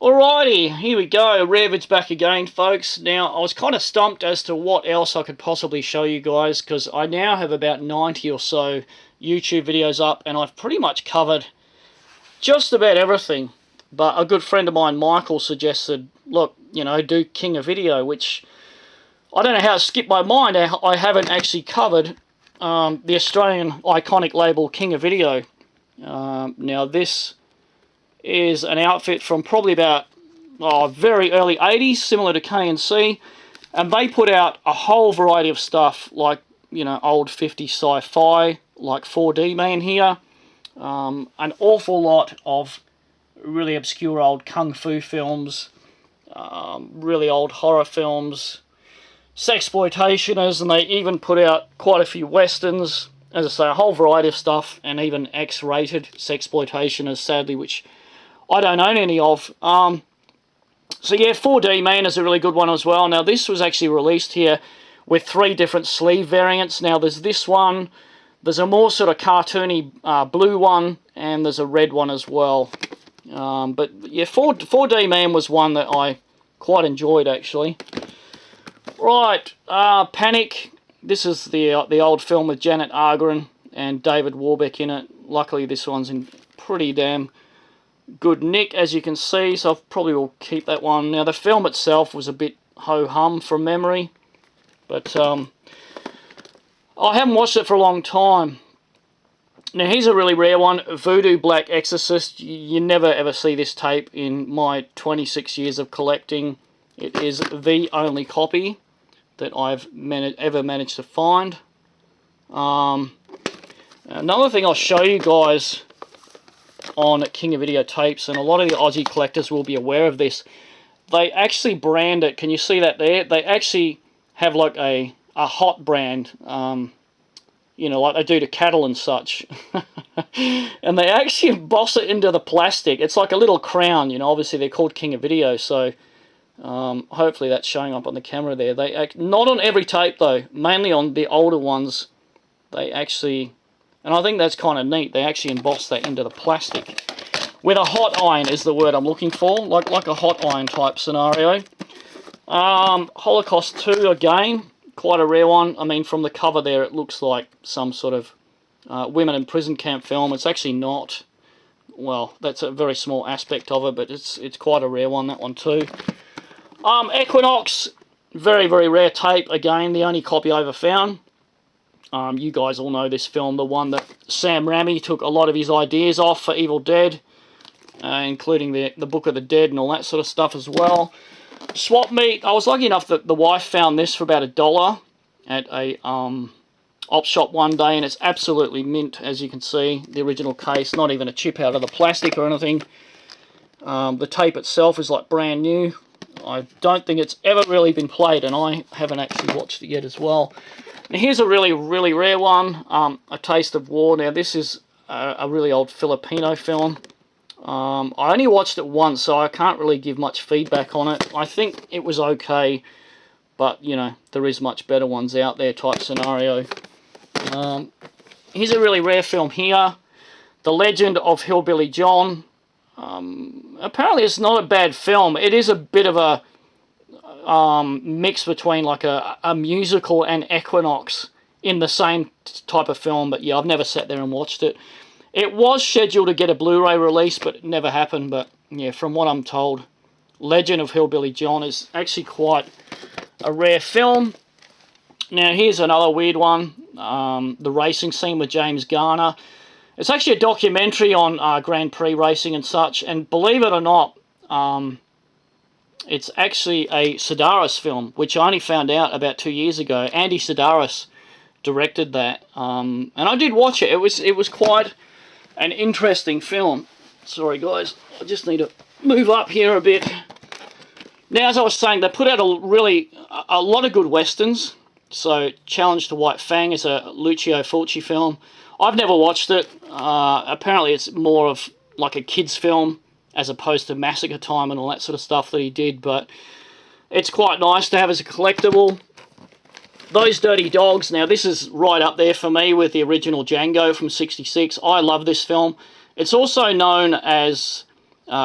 Alrighty, here we go. Rarevid's back again, folks. Now, I was kind of stumped as to what else I could possibly show you guys, because I now have about 90 or so YouTube videos up, and I've pretty much covered just about everything. But a good friend of mine, Michael, suggested, look, you know, do King of Video, which I don't know how it skipped my mind. I haven't actually covered the Australian iconic label King of Video. Now, this is an outfit from probably about very early 80s, similar to K&C, and they put out a whole variety of stuff, like, you know, old 50s sci-fi, like 4D Man here, an awful lot of really obscure old kung fu films, really old horror films, sexploitationers, and they even put out quite a few westerns, as I say, a whole variety of stuff, and even X-rated sexploitationers, sadly, which I don't own any of. So yeah, 4D Man is a really good one as well. Now, this was actually released here with 3 different sleeve variants. Now, there's this one, there's a more sort of cartoony blue one, and there's a red one as well. But yeah, 4D Man was one that I quite enjoyed, actually. Right, Panic. This is the old film with Janet Agren and David Warbeck in it. Luckily, this one's in pretty damn good nick, as you can see, so I probably will keep that one. Now, the film itself was a bit ho-hum from memory, but I haven't watched it for a long time. Now, here's a really rare one, Voodoo Black Exorcist. You never ever see this tape in my 26 years of collecting. It is the only copy that I've ever managed to find. Another thing I'll show you guys on King of Video tapes, and a lot of the Aussie collectors will be aware of this, they actually brand it. Can you see that there? They actually have like a hot brand, you know, like they do to cattle and such. And they actually emboss it into the plastic. It's like a little crown, you know. Obviously they're called King of Video, so hopefully that's showing up on the camera there. Not on every tape though, mainly on the older ones, they actually, and I think that's kind of neat, they actually emboss that into the plastic. With a hot iron is the word I'm looking for, like a hot iron type scenario. Holocaust 2 again, quite a rare one. I mean, from the cover there it looks like some sort of women in prison camp film. It's actually not. Well, that's a very small aspect of it, but it's quite a rare one, that one too. Equinox, very, very rare tape, again, the only copy I ever found. You guys all know this film, the one that Sam Raimi took a lot of his ideas off for Evil Dead, including the Book of the Dead and all that sort of stuff as well. Swap Meet, I was lucky enough that the wife found this for about $1 at a op shop one day, and it's absolutely mint, as you can see. The original case, not even a chip out of the plastic or anything. The tape itself is like brand new. I don't think it's ever really been played, and I haven't actually watched it yet as well. Now, here's a really, really rare one, A Taste of War. Now, this is a really old Filipino film. I only watched it once, so I can't really give much feedback on it. I think it was okay, but, you know, there is much better ones out there type scenario. Here's a really rare film here, The Legend of Hillbilly John. Apparently it's not a bad film. It is a bit of a mix between like a musical and Equinox in the same type of film, but yeah, I've never sat there and watched it. It was scheduled to get a Blu-ray release, but it never happened. But yeah, from what I'm told, Legend of Hillbilly John is actually quite a rare film. Now, here's another weird one, The Racing Scene with James Garner. It's actually a documentary on Grand Prix racing and such, and believe it or not, it's actually a Sedaris film, which I only found out about 2 years ago. Andy Sedaris directed that, and I did watch it. It was quite an interesting film. Sorry guys, I just need to move up here a bit. Now, as I was saying, they put out a lot of good westerns. So, Challenge to White Fang is a Lucio Fulci film. I've never watched it. Apparently it's more of like a kid's film as opposed to Massacre Time and all that sort of stuff that he did, but it's quite nice to have as a collectible. Those Dirty Dogs, now this is right up there for me with the original Django from '66. I love this film. It's also known as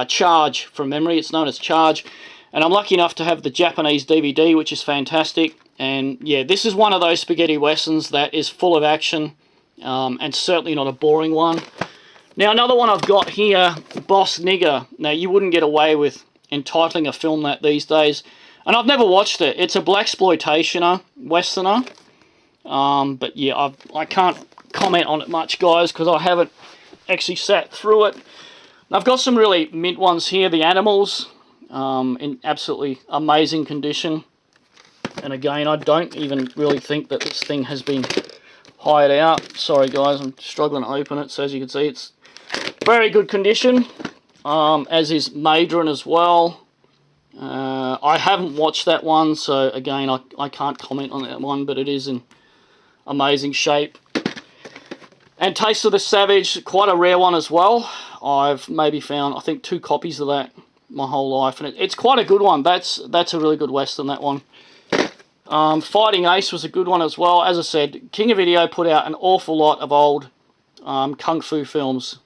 Charge from memory. It's known as Charge. And I'm lucky enough to have the Japanese DVD, which is fantastic. And yeah, this is one of those spaghetti westerns that is full of action, and certainly not a boring one. Now, another one I've got here, Boss Nigger. Now, you wouldn't get away with entitling a film that these days. And I've never watched it. It's a blaxploitationer, westerner. But yeah, I can't comment on it much, guys, because I haven't actually sat through it. I've got some really mint ones here. The Animals, in absolutely amazing condition. And again, I don't even really think that this thing has been hired out. Sorry, guys, I'm struggling to open it. So as you can see, it's very good condition, as is Madron as well. I haven't watched that one, so again, I can't comment on that one, but it is in amazing shape. And Taste of the Savage, quite a rare one as well. I've maybe found, I think, 2 copies of that my whole life, and it's quite a good one. That's a really good western, that one. Fighting Ace was a good one as well. As I said, King of Video put out an awful lot of old kung fu films.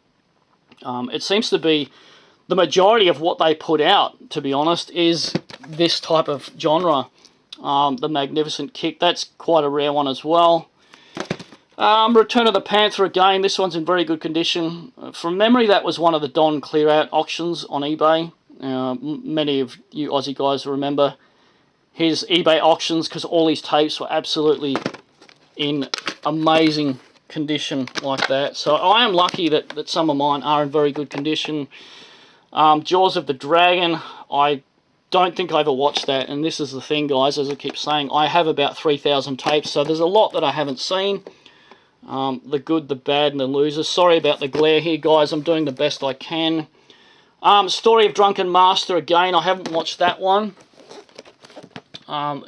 It seems to be the majority of what they put out, to be honest, is this type of genre. The Magnificent Kick, that's quite a rare one as well. Return of the Panther, again, this one's in very good condition. From memory, that was one of the Don clear-out auctions on eBay. Many of you Aussie guys remember his eBay auctions, because all his tapes were absolutely in amazing condition like that. So I am lucky that some of mine are in very good condition. Jaws of the Dragon, I don't think I ever watched that, and this is the thing, guys, as I keep saying, I have about 3,000 tapes, so there's a lot that I haven't seen. The Good, the Bad, and the Losers. Sorry about the glare here, guys, I'm doing the best I can. Story of Drunken Master, again, I haven't watched that one.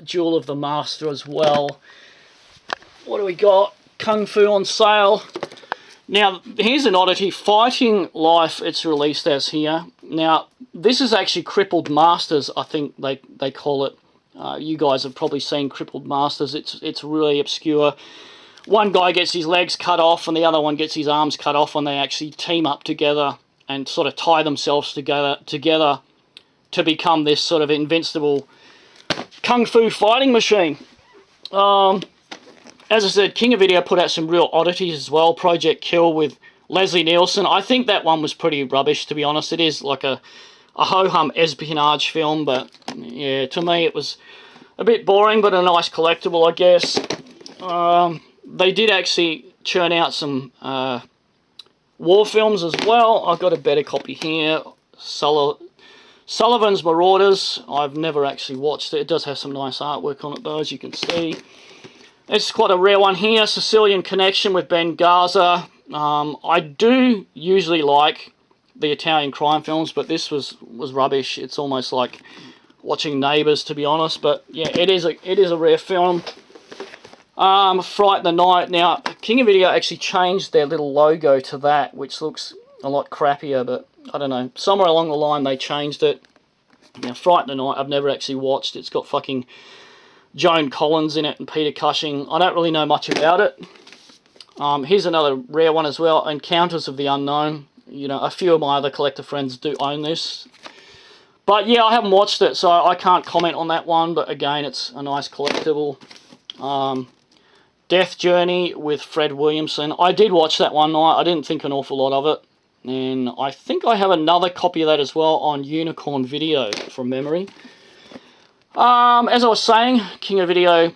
Jewel of the Master as well. What do we got? Kung Fu on sale. Now, here's an oddity. Fighting Life, it's released as here. Now, this is actually Crippled Masters, I think they call it. You guys have probably seen Crippled Masters. It's really obscure. One guy gets his legs cut off and the other one gets his arms cut off, and they actually team up together and sort of tie themselves together to become this sort of invincible kung fu fighting machine. As I said, King of Video put out some real oddities as well. Project Kill with Leslie Nielsen. I think that one was pretty rubbish, to be honest. It is like a ho-hum espionage film, but yeah, to me it was a bit boring, but a nice collectible, I guess. They did actually churn out some war films as well. I've got a better copy here. Sullivan's Marauders. I've never actually watched it. It does have some nice artwork on it, though, as you can see. It's quite a rare one here. Sicilian Connection with Ben Garza. I do usually like the Italian crime films, but this was rubbish. It's almost like watching Neighbours, to be honest. But yeah, it is a rare film. Fright the Night. Now, King of Video actually changed their little logo to that, which looks a lot crappier, but I don't know. Somewhere along the line they changed it. Now, Fright the Night I've never actually watched. It's got fucking Joan Collins in it and Peter Cushing. I don't really know much about it. Here's another rare one as well. Encounters of the Unknown. You know, a few of my other collector friends do own this. But yeah, I haven't watched it, so I can't comment on that one. But again, it's a nice collectible. Death Journey with Fred Williamson. I did watch that one night. I didn't think an awful lot of it. And I think I have another copy of that as well on Unicorn Video from memory. As I was saying, King of Video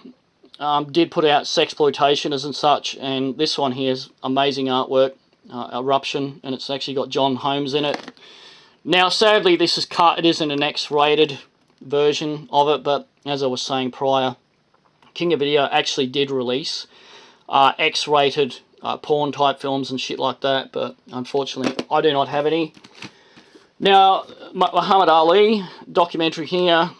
did put out Sexploitationers and such, and this one here is amazing artwork, Eruption, and it's actually got John Holmes in it. Now, sadly, this is cut. It isn't an X-rated version of it, but as I was saying prior, King of Video actually did release X-rated porn-type films and shit like that, but unfortunately, I do not have any. Now, Muhammad Ali documentary here.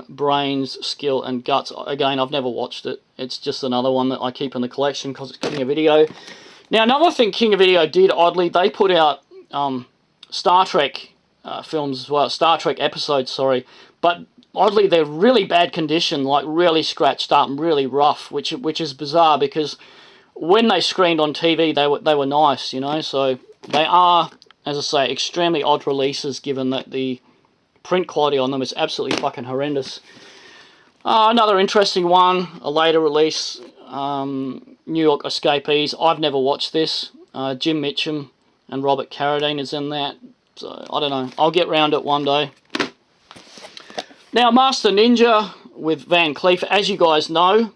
Brains, Skill, and Guts. Again, I've never watched it. It's just another one that I keep in the collection because it's King of Video. Now, another thing King of Video did, oddly, they put out Star Trek films as well. Star Trek episodes, sorry. But oddly, they're really bad condition, like really scratched up and really rough, which is bizarre because when they screened on TV, they were nice, you know. So they are as I say, extremely odd releases, given that the print quality on them is absolutely fucking horrendous. Another interesting one, a later release, New York Escapees. I've never watched this. Jim Mitchum and Robert Carradine is in that. So, I don't know. I'll get round it one day. Now, Master Ninja with Van Cleef. As you guys know,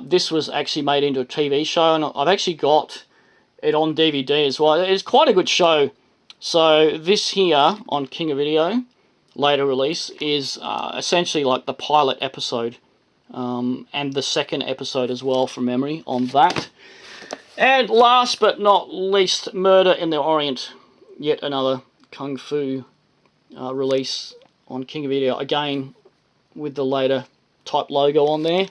this was actually made into a TV show, and I've actually got it on DVD as well. It's quite a good show. So, this here on King of Video, later release, is essentially like the pilot episode, and the second episode as well from memory on that. And last but not least, Murder in the Orient, yet another Kung Fu release on King of Video, again with the later type logo on there.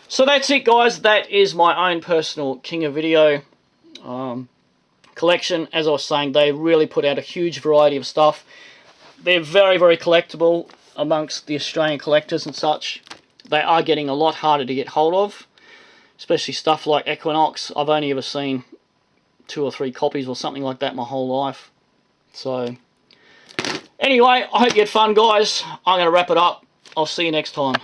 So that's it, guys. That is my own personal King of Video collection. As I was saying, they really put out a huge variety of stuff. They're very, very collectible amongst the Australian collectors and such. They are getting a lot harder to get hold of, especially stuff like Equinox. I've only ever seen 2 or 3 copies or something like that my whole life. So, anyway, I hope you had fun, guys. I'm going to wrap it up. I'll see you next time.